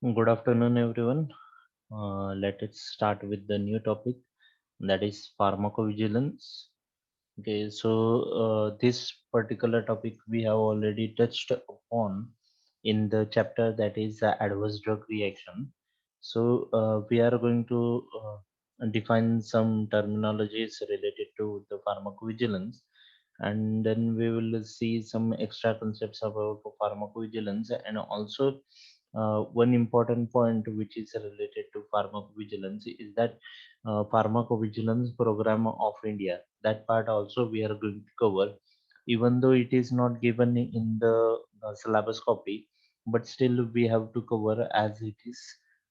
Good afternoon, everyone. Let us start with the new topic, that is pharmacovigilance. Okay, so this particular topic we have already touched upon in the chapter that is adverse drug reaction. So we are going to define some terminologies related to the pharmacovigilance, and then we will see some extra concepts about pharmacovigilance, and also one important point which is related to pharmacovigilance is that pharmacovigilance program of India. That part also we are going to cover, even though it is not given in the syllabus copy, but still we have to cover as it is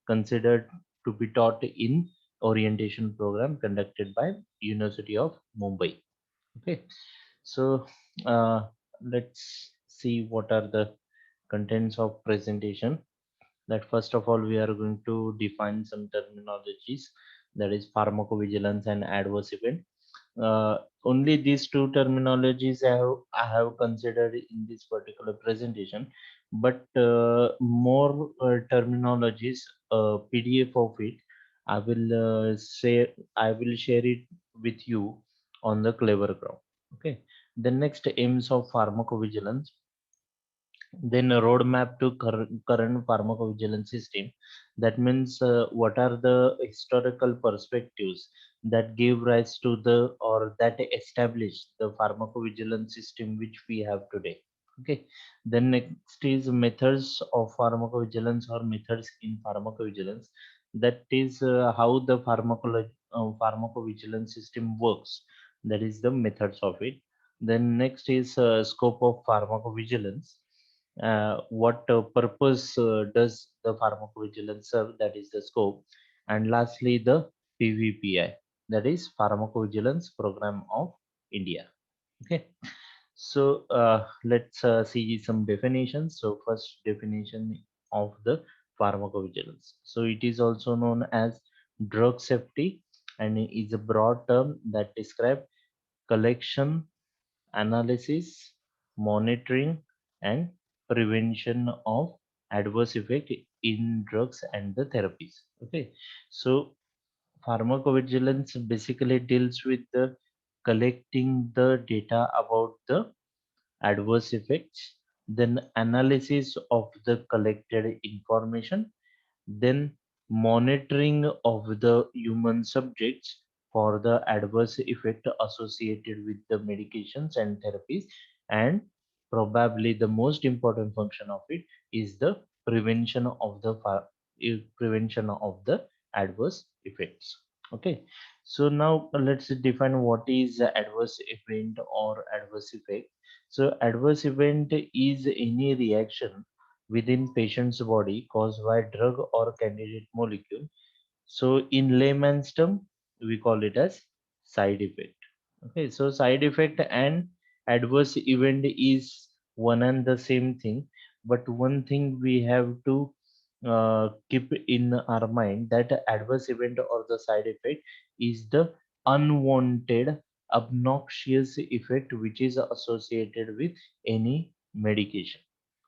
considered to be taught in orientation program conducted by University of Mumbai. Okay, so uh, let's see what are the contents of presentation. That first of all we are going to define some terminologies, that is pharmacovigilance and adverse event. Only these two terminologies I have considered in this particular presentation, but more terminologies, PDF of it, I will share it with you on the clever ground. Okay, the next aims of pharmacovigilance, then a roadmap to current pharmacovigilance system. That means what are the historical perspectives that gave rise to the or that establish the pharmacovigilance system which we have today. Okay, then next is methods of pharmacovigilance or methods in pharmacovigilance. That is how the pharmacovigilance system works. That is the methods of it. Then next is scope of pharmacovigilance. What purpose does the pharmacovigilance serve? That is the scope. And lastly, the PVPI, that is Pharmacovigilance Program of India. Okay, so let's see some definitions. So first definition of the pharmacovigilance. So it is also known as drug safety, and is a broad term that describes collection, analysis, monitoring, and prevention of adverse effect in drugs and the therapies. Okay, so pharmacovigilance basically deals with the collecting the data about the adverse effects, then analysis of the collected information, then monitoring of the human subjects for the adverse effect associated with the medications and therapies, and probably the most important function of it is the prevention of the adverse effects. Okay, so now let's define what is adverse event or adverse effect. So adverse event is any reaction within patient's body caused by drug or candidate molecule. So in layman's term, we call it as side effect. Okay, so side effect and adverse event is one and the same thing, but one thing we have to keep in our mind, that adverse event or the side effect is the unwanted obnoxious effect which is associated with any medication.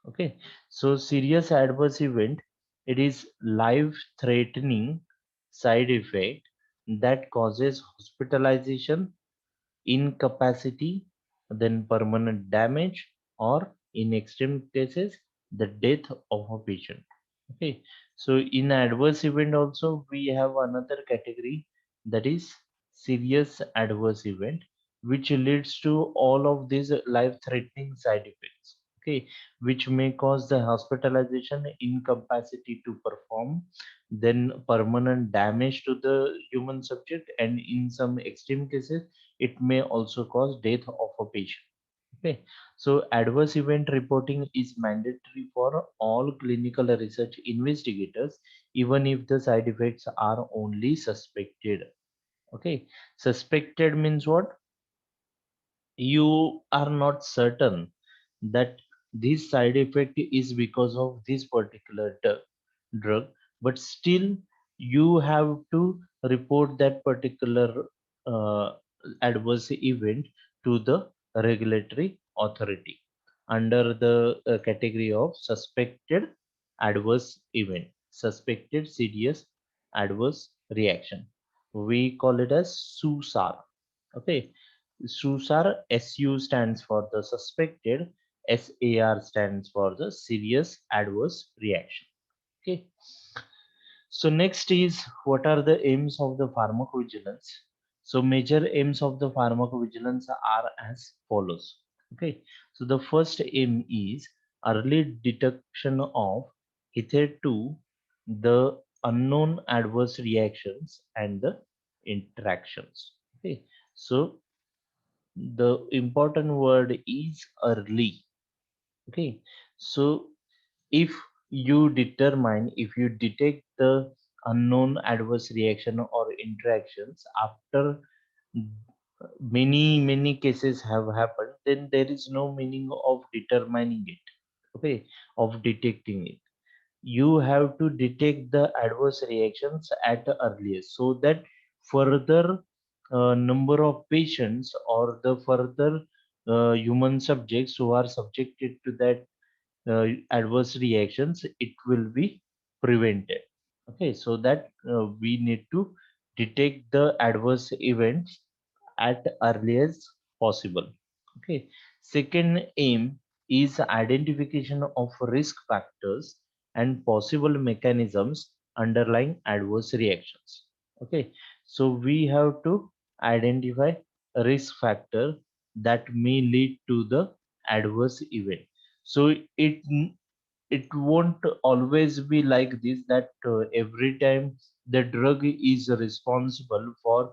Okay, so serious adverse event, it is life threatening side effect that causes hospitalization, incapacity, then permanent damage, or in extreme cases, the death of a patient. Okay, so in adverse event also we have another category, that is serious adverse event, which leads to all of these life-threatening side effects. Okay, which may cause the hospitalization, incapacity to perform, then permanent damage to the human subject, and in some extreme cases it may also cause death of a patient. Okay, so adverse event reporting is mandatory for all clinical research investigators, even if the side effects are only suspected. Okay, suspected means what? You are not certain that this side effect is because of this particular drug, but still you have to report that particular uh, adverse event to the regulatory authority under the category of suspected adverse event. suspected serious adverse reaction. We call it as SUSAR. Okay, SUSAR, SU stands for the suspected, SAR stands for the serious adverse reaction. Okay, so next is what are the aims of the pharmacovigilance? So major aims of the pharmacovigilance are as follows. Okay, so the first aim is early detection of hitherto the unknown adverse reactions and the interactions. Okay, so the important word is early. Okay, so if if you detect the unknown adverse reaction or interactions after many cases have happened, then there is no meaning of determining it, okay, of detecting it. You have to detect the adverse reactions at the earliest, so that further number of patients or the further human subjects who are subjected to that adverse reactions, it will be prevented. Okay, so that we need to detect the adverse events at earliest possible. Okay, second aim is identification of risk factors and possible mechanisms underlying adverse reactions. Okay, so we have to identify a risk factor that may lead to the adverse event. So it won't always be like this, that every time the drug is responsible for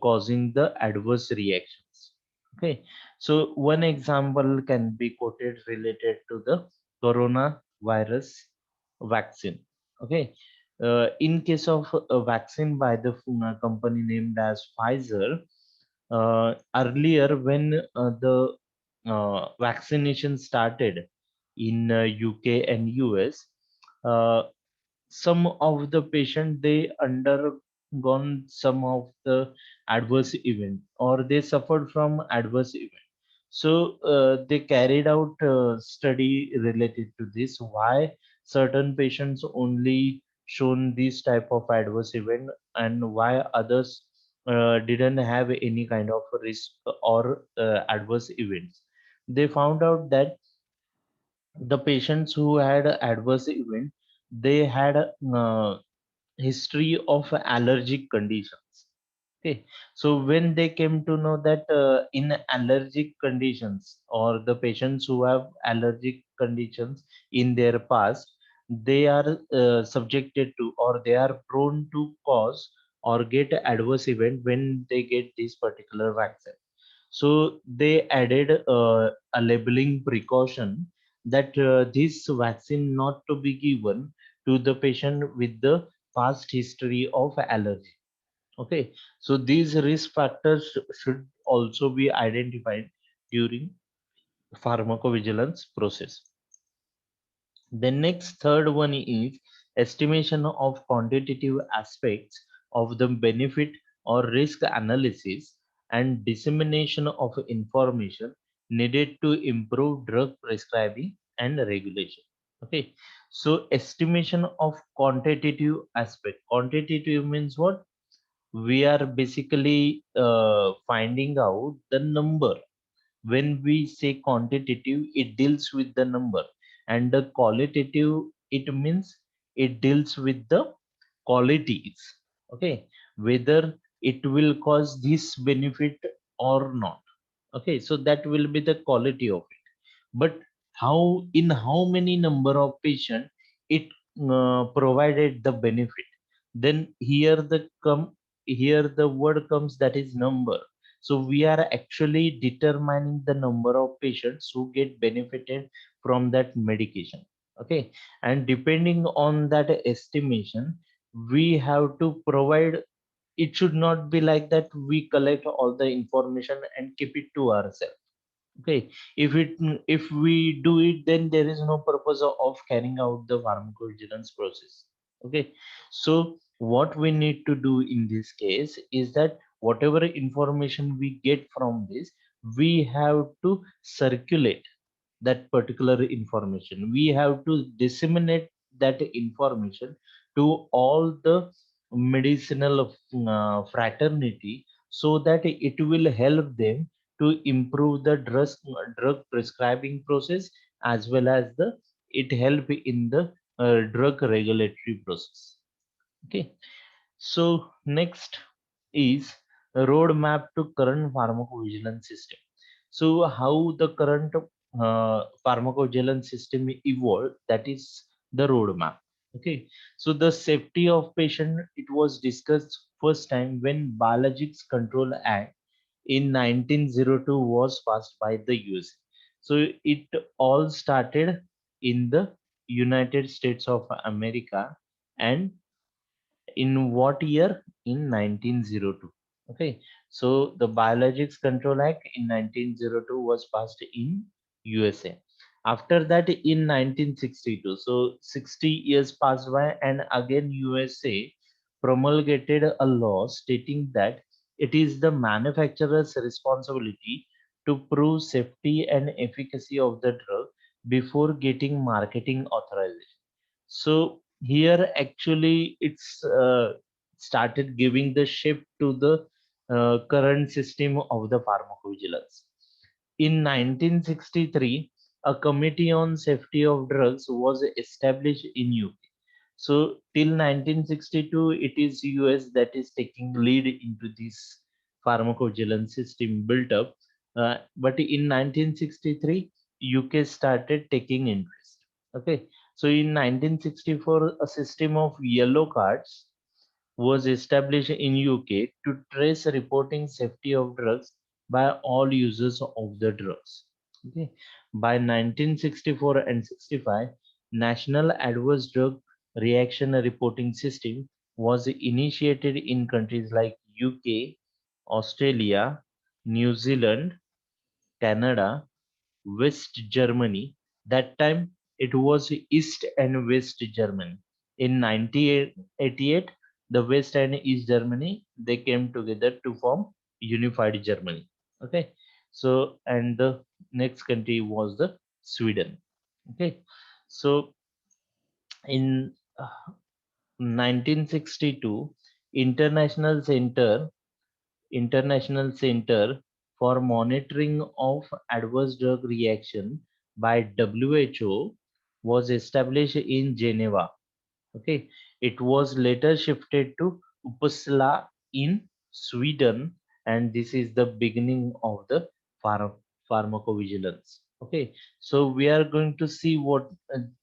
causing the adverse reactions. Okay, so one example can be quoted related to the coronavirus vaccine. Okay, in case of a vaccine by the company named as Pfizer, earlier when the vaccination started in UK and US, uh, some of the patient they undergone some of the adverse event or they suffered from adverse event. So they carried out a study related to this, why certain patients only shown this type of adverse event and why others didn't have any kind of risk or adverse events. They found out that the patients who had a adverse event, they had a history of allergic conditions. Okay, so when they came to know that in allergic conditions or the patients who have allergic conditions in their past, they are subjected to or they are prone to cause or get adverse event when they get this particular vaccine. So they added a labeling precaution that this vaccine not to be given to the patient with the past history of allergy. Okay, so these risk factors should also be identified during pharmacovigilance process. The next third one is estimation of quantitative aspects of the benefit or risk analysis and dissemination of information needed to improve drug prescribing and regulation. Okay, so estimation of quantitative aspect. Quantitative means what? We are basically finding out the number. When we say quantitative, it deals with the number, and the qualitative, it means it deals with the qualities. Okay, whether it will cause this benefit or not. Okay, so that will be the quality of it. But how many number of patient it provided the benefit, then here the word comes, that is number. So we are actually determining the number of patients who get benefited from that medication. Okay, and depending on that estimation, we have to provide. It should not be like that we collect all the information and keep it to ourselves. Okay, if we do it, then there is no purpose of carrying out the pharmacovigilance process. Okay, so what we need to do in this case is that whatever information we get from this, we have to circulate that particular information. We have to disseminate that information to all the medicinal fraternity, so that it will help them to improve the drug prescribing process, as well as the it help in the drug regulatory process. Okay, so next is a roadmap to current pharmacovigilance system. So how the current pharmacovigilance system evolved, that is the roadmap. Okay, so the safety of patient, it was discussed first time when Biologics Control Act in 1902 was passed by the US. So it all started in the United States of America, and in what year? In 1902. Okay, so the Biologics Control Act in 1902 was passed in USA. After that, in 1962, so 60 years passed by, and again USA promulgated a law stating that it is the manufacturer's responsibility to prove safety and efficacy of the drug before getting marketing authorization. So here actually it's started giving the shape to the current system of the pharmacovigilance. In 1963, a committee on safety of drugs was established in UK. So till 1962, it is US that is taking lead into this pharmacovigilance system built up. But in 1963, UK started taking interest. Okay, so in 1964, a system of yellow cards was established in UK to trace reporting safety of drugs by all users of the drugs. Okay. By 1964 and 65, National Adverse Drug Reaction Reporting System was initiated in countries like UK, Australia, New Zealand, Canada, West Germany. That time it was East and West Germany. In 1988, the West and East Germany they came together to form unified Germany. Okay, so and the next country was the Sweden. Okay, so in 1962, International Center International Center for Monitoring of Adverse Drug Reaction by WHO was established in Geneva. Okay, it was later shifted to Uppsala in Sweden, and this is the beginning of the phar- pharmacovigilance. Okay, so we are going to see what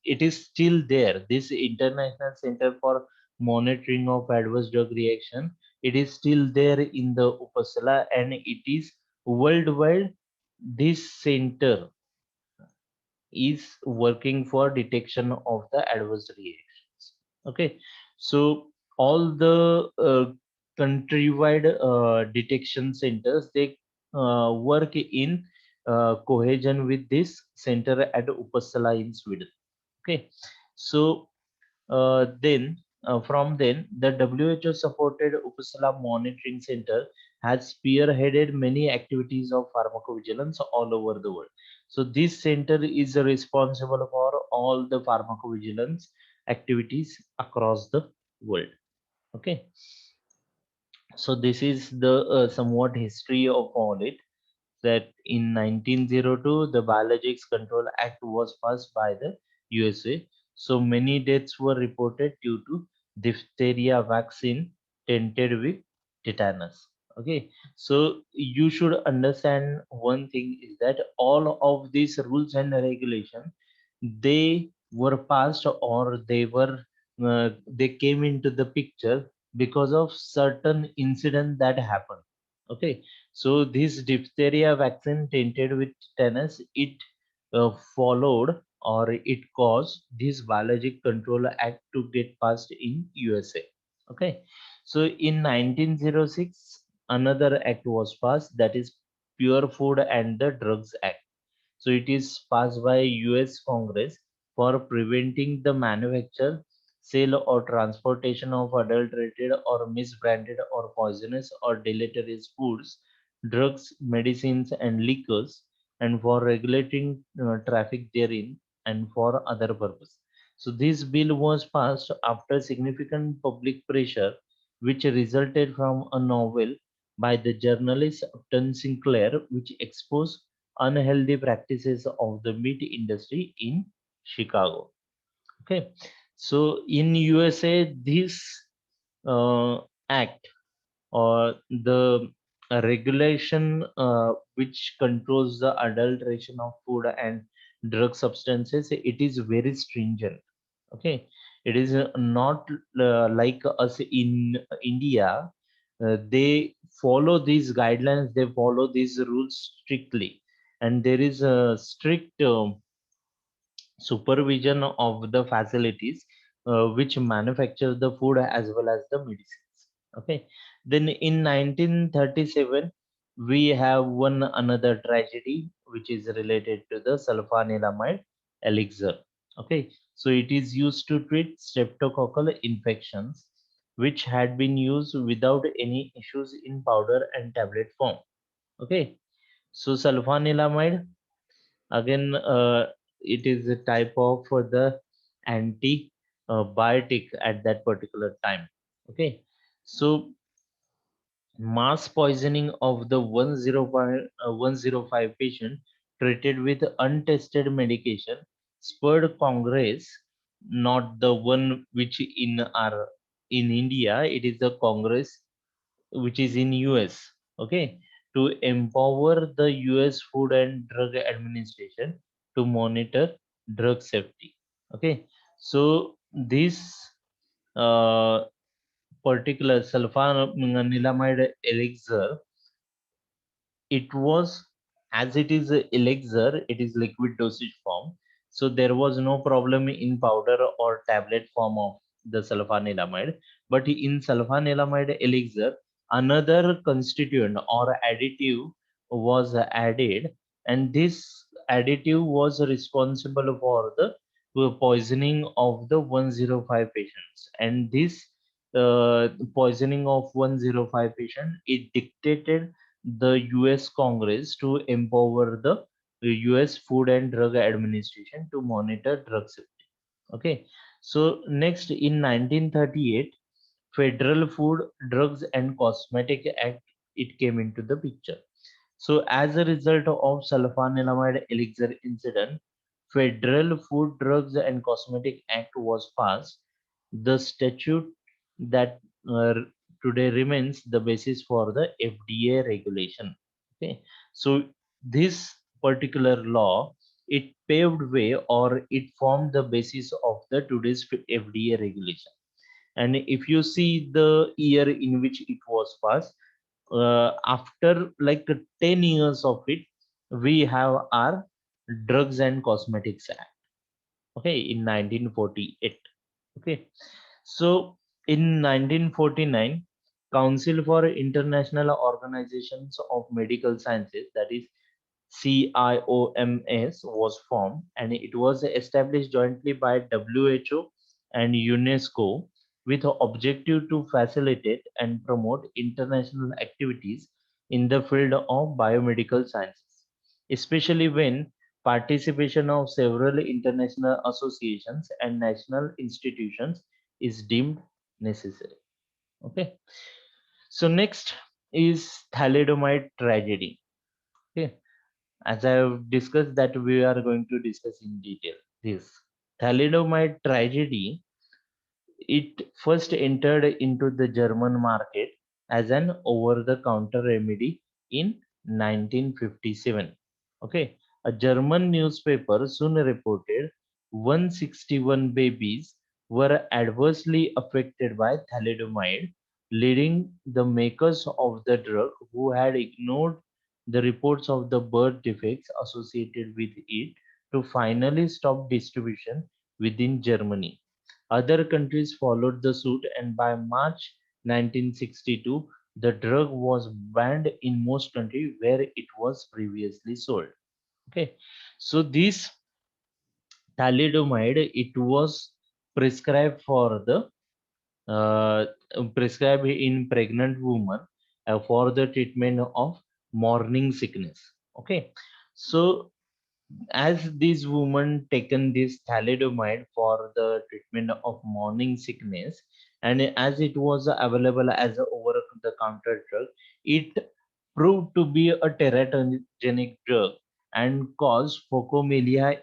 it is still there. This International Center for Monitoring of Adverse Drug Reaction, it is still there in the Uppsala, and it is worldwide. This center is working for detection of the adverse reactions. Okay, so all the countrywide detection centers they work in cohesion with this center at Uppsala in Sweden. Okay, so from then, the WHO supported Uppsala Monitoring Center has spearheaded many activities of pharmacovigilance all over the world. So this center is responsible for all the pharmacovigilance activities across the world. Okay, so this is the somewhat history of all it, that in 1902 the Biologics Control Act was passed by the USA. So many deaths were reported due to diphtheria vaccine tainted with tetanus. Okay, so you should understand one thing is that all of these rules and regulations they were passed, or they came into the picture because of certain incident that happened. Okay, so this diphtheria vaccine tainted with tetanus, it followed or it caused this Biologic Control Act to get passed in USA. Okay, so in 1906, another act was passed, that is Pure Food and the Drugs Act. So it is passed by US Congress for preventing the manufacture, sale or transportation of adulterated or misbranded or poisonous or deleterious foods, drugs, medicines and liquors, and for regulating traffic therein and for other purpose. So this bill was passed after significant public pressure, which resulted from a novel by the journalist Upton Sinclair, which exposed unhealthy practices of the meat industry in Chicago. Okay, so in USA, this act or the regulation which controls the adulteration of food and drug substances, it is very stringent. Okay, it is not like us in India. They follow these guidelines, they follow these rules strictly, and there is a strict supervision of the facilities which manufacture the food as well as the medicines. Okay, then in 1937 we have one another tragedy which is related to the sulfanilamide elixir. Okay, so it is used to treat streptococcal infections which had been used without any issues in powder and tablet form. Okay, so sulfanilamide, again, it is a type of the antibiotic at that particular time. Okay, so mass poisoning of the 105 patient treated with untested medication spurred Congress, not the one which in India. It is the Congress which is in US, okay, to empower the US Food and Drug Administration to monitor drug safety. Okay, so this uh, particular sulfanilamide elixir, it was, as it is a elixir, it is liquid dosage form, so there was no problem in powder or tablet form of the sulfanilamide. But in sulfanilamide elixir, another constituent or additive was added, and this additive was responsible for the poisoning of the 105 patients. And this poisoning of 105 patient, it dictated the US Congress to empower the US Food and Drug Administration to monitor drug safety. Okay, so next in 1938, Federal Food, Drugs and Cosmetic Act, it came into the picture. So as a result of sulfanilamide elixir incident, Federal Food, Drugs and Cosmetic Act was passed. The statute that today remains the basis for the FDA regulation. Okay, so this particular law, it paved way or it formed the basis of the today's FDA regulation. And if you see the year in which it was passed, after like 10 years of it, we have our Drugs and Cosmetics Act, okay, in 1948. Okay, so in 1949, Council for International Organizations of Medical Sciences, that is CIOMS, was formed, and it was established jointly by WHO and UNESCO with the objective to facilitate and promote international activities in the field of biomedical sciences, especially when participation of several international associations and national institutions is deemed necessary. Okay, so next is thalidomide tragedy. Okay, as I have discussed that we are going to discuss in detail this thalidomide tragedy. It first entered into the German market as an over-the-counter remedy in 1957. Okay, a German newspaper soon reported 161 babies were adversely affected by thalidomide, leading the makers of the drug, who had ignored the reports of the birth defects associated with it, to finally stop distribution within Germany. Other countries followed the suit, and by March 1962, the drug was banned in most countries where it was previously sold. Okay, so this thalidomide, it was prescribed for the uh, prescribed in pregnant women for the treatment of morning sickness. Okay, so As these women taken this thalidomide for the treatment of morning sickness, and as it was available as a over the counter drug, it proved to be a teratogenic drug and caused phocomelia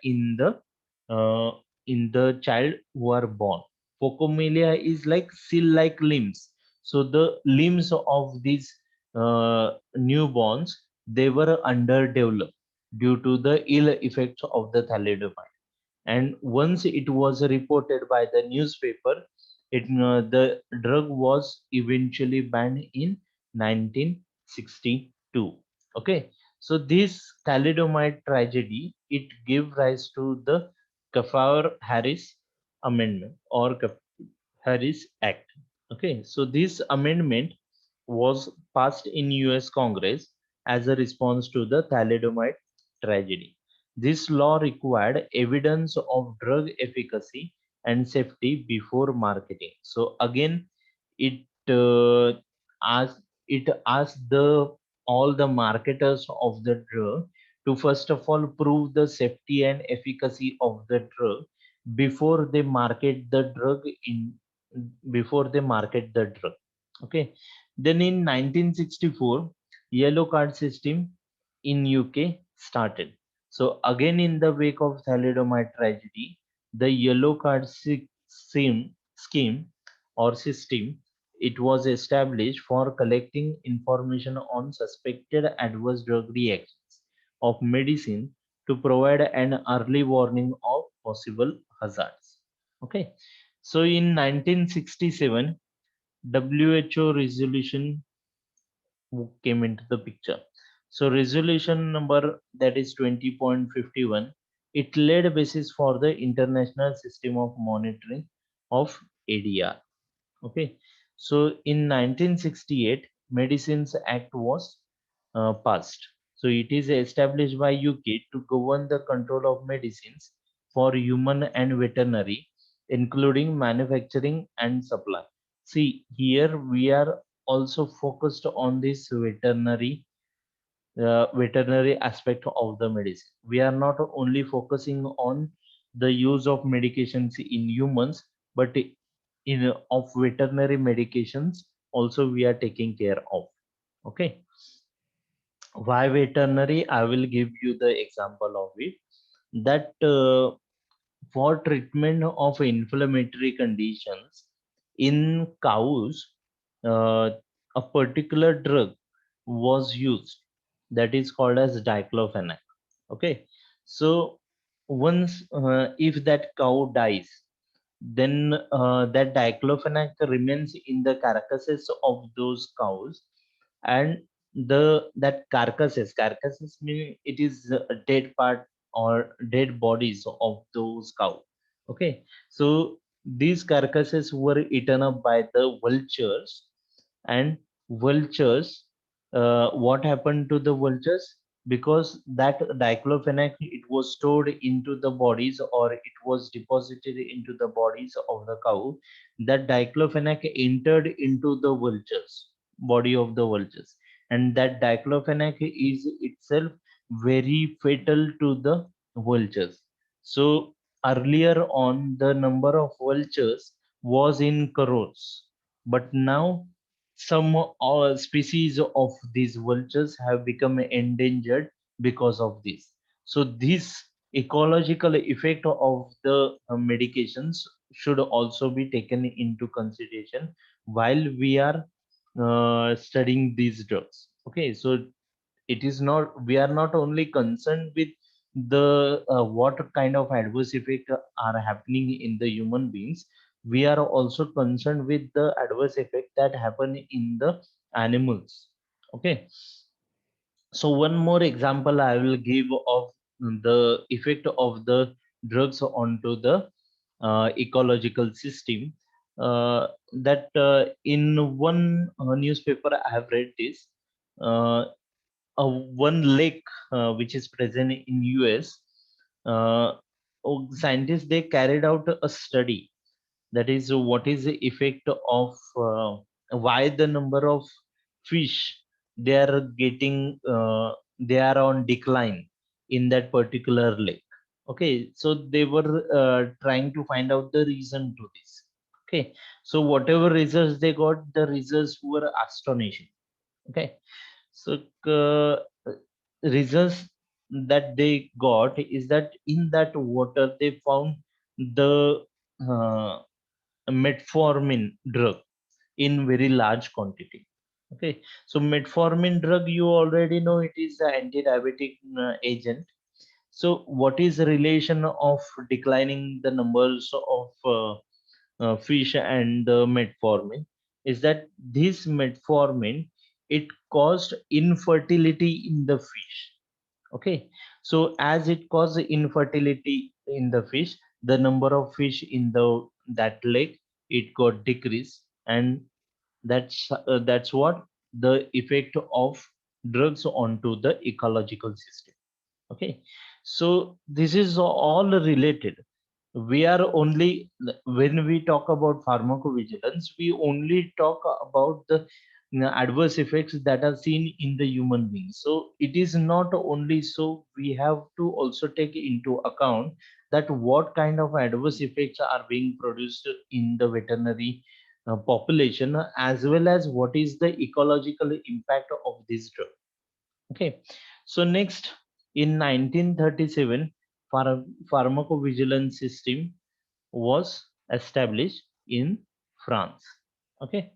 uh, in the child who are born. Phocomelia is like seal like limbs, so the limbs of these newborns, they were underdeveloped due to the ill effects of the thalidomide. And once it was reported by the newspaper, the drug was eventually banned in 1962. Okay, so this thalidomide tragedy, it gave rise to the Kafauer-Harris Amendment or Harris Act. Okay, so this amendment was passed in US Congress as a response to the thalidomide tragedy. This law required evidence of drug efficacy and safety before marketing. So again, it asked the all the marketers of the drug to first of all prove the safety and efficacy of the drug before they market the drug in before they market the drug. Okay, then in 1964, yellow card system in UK started. So again, in the wake of thalidomide tragedy, the yellow card scheme or system, it was established for collecting information on suspected adverse drug reactions of medicine to provide an early warning of possible hazards. Okay, so in 1967, WHO resolution came into the picture. So resolution number, that is 20.51, it laid a basis for the international system of monitoring of ADR. Okay, so in 1968, Medicines Act was passed. So it is established by UK to govern the control of medicines for human and veterinary, including manufacturing and supply. See, here we are also focused on this veterinary aspect of the medicine. We are not only focusing on the use of medications in humans, but in of veterinary medications also we are taking care of. Okay, why veterinary? I will give you the example of it, that for treatment of inflammatory conditions in cows, uh, a particular drug was used, that is called as diclofenac. Okay, so once if that cow dies, then that diclofenac remains in the carcasses of those cows, and the that carcasses mean it is a dead part or dead bodies of those cow. Okay, so these carcasses were eaten up by the vultures, and vultures, what happened to the vultures? Because that diclofenac, it was stored into the bodies or it was deposited into the bodies of the cow, that diclofenac entered into the vultures body of the vultures, and that diclofenac is itself very fatal to the vultures. So earlier on, the number of vultures was in crores, but now some species of these vultures have become endangered because of this. So this ecological effect of the medications should also be taken into consideration while we are studying these drugs. Okay, so it is not, we are not only concerned with the what kind of adverse effect are happening in the human beings, we are also concerned with the adverse effect that happen in the animals. Okay, so one more example I will give of the effect of the drugs onto the ecological system, that in one newspaper I have read this, uh, one lake which is present in US. Scientists, they carried out a study, that is what is the effect of why the number of fish they are getting they are on decline in that particular lake. Okay, so they were trying to find out the reason to this. Okay, so whatever results they got, the results were astonishing. Okay, so results that they got is that in that water they found the uh, metformin drug in very large quantity. Okay, so metformin drug, you already know, it is an anti-diabetic agent. So what is the relation of declining the numbers of fish and metformin is that this metformin, it caused infertility in the fish. Okay, so as it caused infertility in the fish, the number of fish in the that lake, it got decreased. And that's what the effect of drugs onto the ecological system. Okay, so this is all related. We are only, when we talk about pharmacovigilance, we only talk about the adverse effects that are seen in the human being. So it is not only so, we have to also take into account that what kind of adverse effects are being produced in the veterinary population, as well as what is the ecological impact of this drug. Okay, so next, in 1937, pharmacovigilance system was established in France. Okay,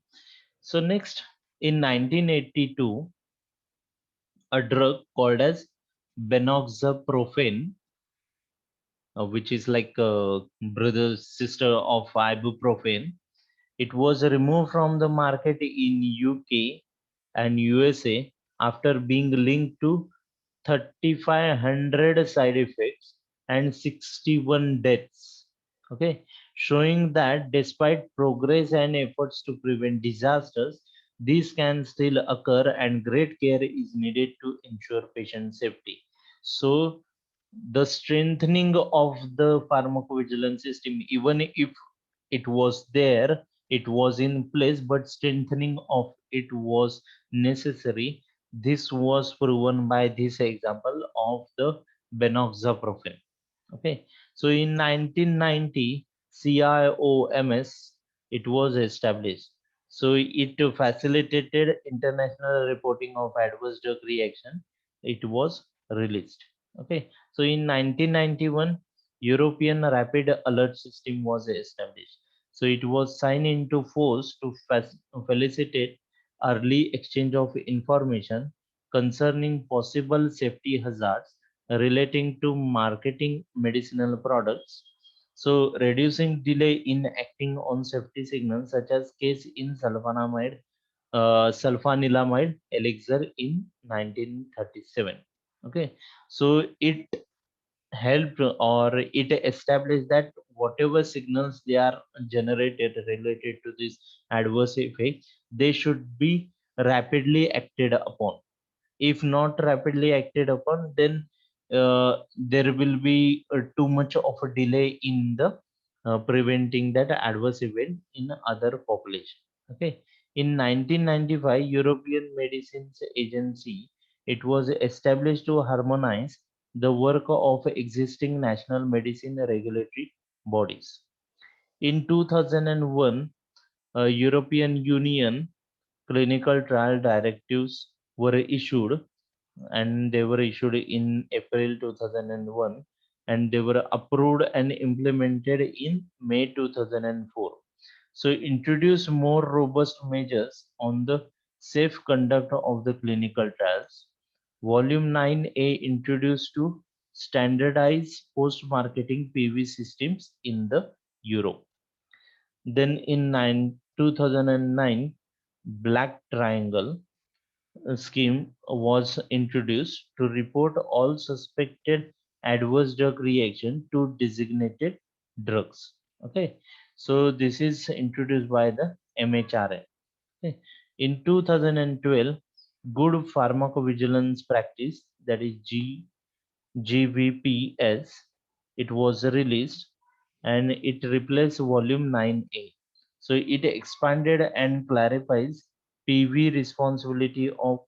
so next, in 1982, a drug called as benoxaprofen, which is like a brother sister of ibuprofen, it was removed from the market in UK and USA after being linked to 3,500 side effects and 61 deaths. Okay, showing that despite progress and efforts to prevent disasters, these can still occur and great care is needed to ensure patient safety. So, the strengthening of the pharmacovigilance system, even if it was there, it was in place, but strengthening of it was necessary. This was proven by this example of the benoxaprofen. Okay, so in 1990, CIOMS, it was established. So it facilitated international reporting of adverse drug reaction. It was released. Okay, so in 1991, European Rapid Alert System was established. So it was signed into force to facilitate early exchange of information concerning possible safety hazards relating to marketing medicinal products. So reducing delay in acting on safety signals, such as case in sulfanilamide elixir in 1937. Okay, so it helped, or it established that whatever signals they are generated related to this adverse effect, they should be rapidly acted upon. If not rapidly acted upon, then there will be too much of a delay in the preventing that adverse event in other population. Okay, in 1995, European Medicines Agency, it was established to harmonize the work of existing national medicine regulatory bodies. In 2001, European Union clinical trial directives were issued, and they were issued in April 2001, and they were approved and implemented in May 2004. So introduce more robust measures on the safe conduct of the clinical trials. Volume 9A introduced to standardize post-marketing PV systems in the Europe. Then in 2009, Black Triangle scheme was introduced to report all suspected adverse drug reaction to designated drugs. Okay, so this is introduced by the MHRA. Okay. In 2012, Good Pharmacovigilance Practice, that is GVPS, it was released, and it replaced Volume 9A. So it expanded and clarifies PV responsibility of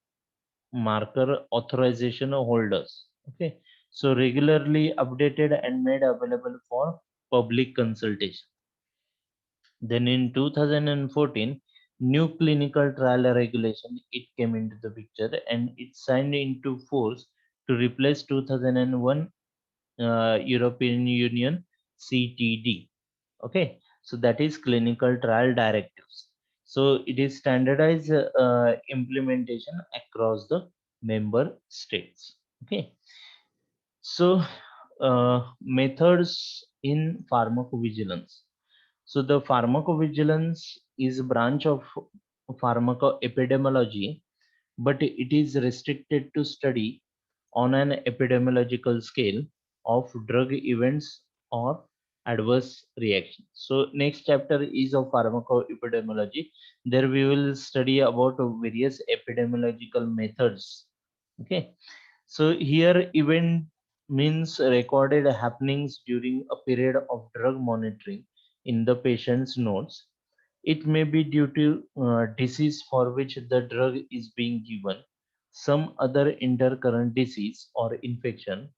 marker authorization holders. Okay, So regularly updated and made available for public consultation. Then in 2014, new clinical trial regulation it came into the picture and it signed into force to replace 2001 European Union CTD. Okay, so that is clinical trial directives. So it is standardized implementation across the member states. Okay, so methods in pharmacovigilance. So the pharmacovigilance is a branch of pharmacoepidemiology, but it is restricted to study on an epidemiological scale of drug events or adverse reactions. So next chapter is of pharmacoepidemiology. There we will study about various epidemiological methods. Okay. So here event means recorded happenings during a period of drug monitoring in the patient's notes. It may be due to disease for which the drug is being given, some other intercurrent disease or infection,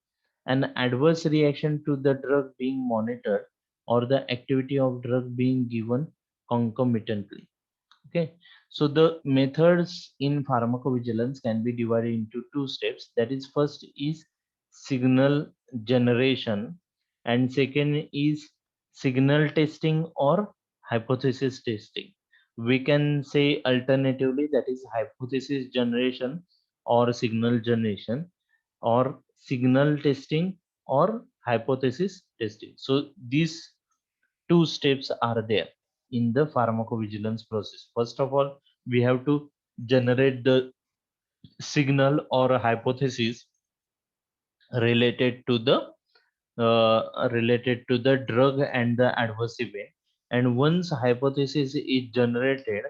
an adverse reaction to the drug being monitored, or the activity of drug being given concomitantly. Okay, so the methods in pharmacovigilance can be divided into two steps. That is, first is signal generation, and second is signal testing or hypothesis testing. We can say alternatively that is hypothesis generation or signal generation, or signal testing or hypothesis testing. So these two steps are there in the pharmacovigilance process. First of all, we have to generate the signal or a hypothesis related to the drug and the adverse event. And once hypothesis is generated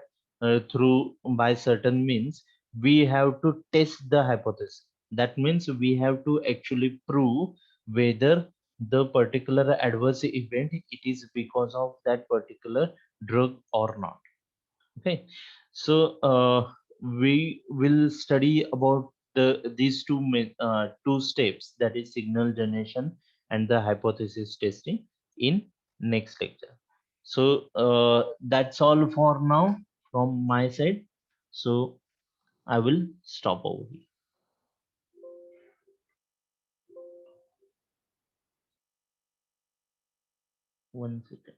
through by certain means, we have to test the hypothesis. That means we have to actually prove whether the particular adverse event it is because of that particular drug or not. Okay, so we will study about these two steps, that is signal generation and the hypothesis testing, in next lecture. So that's all for now from my side. So I will stop over here. One second.